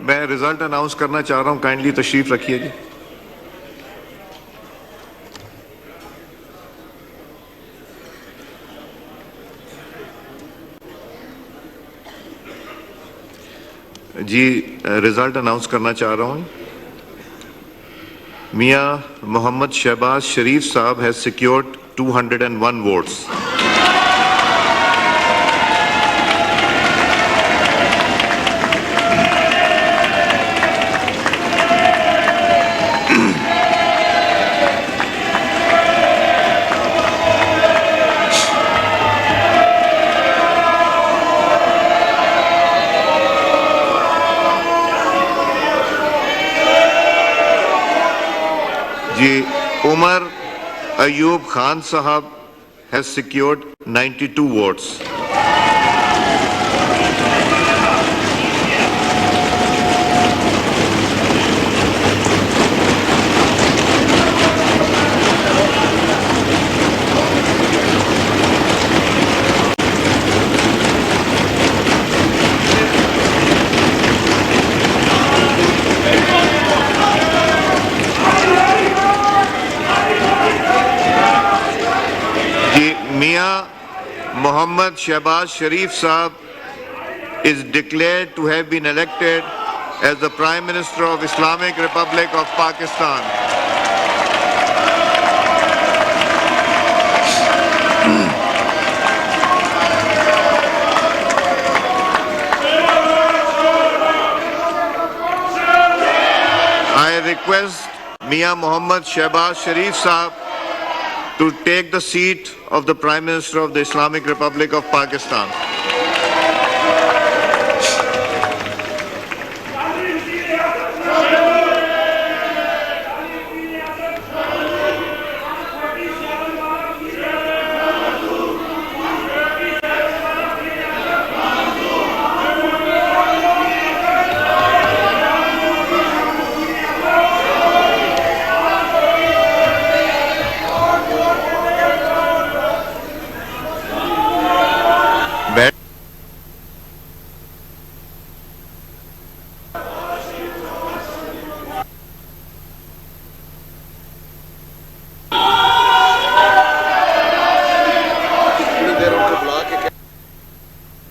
मैं result announce करना चाह रहा हूं, काइंडली तशरीफ रखिए जी। जी रिजल्ट अनाउंस करना चाह रहा हूं। मियां मोहम्मद शहबाज शरीफ साहब हैज सिक्योर्ड 201 वोट्स। जी उमर अयूब खान साहब has secured 92 votes. Mohammad Shahbaz Sharif Saab is declared to have been elected as the Prime Minister of Islamic Republic of Pakistan. I request Mian Mohammad Shahbaz Sharif Saab to take the seat of the Prime Minister of the Islamic Republic of Pakistan.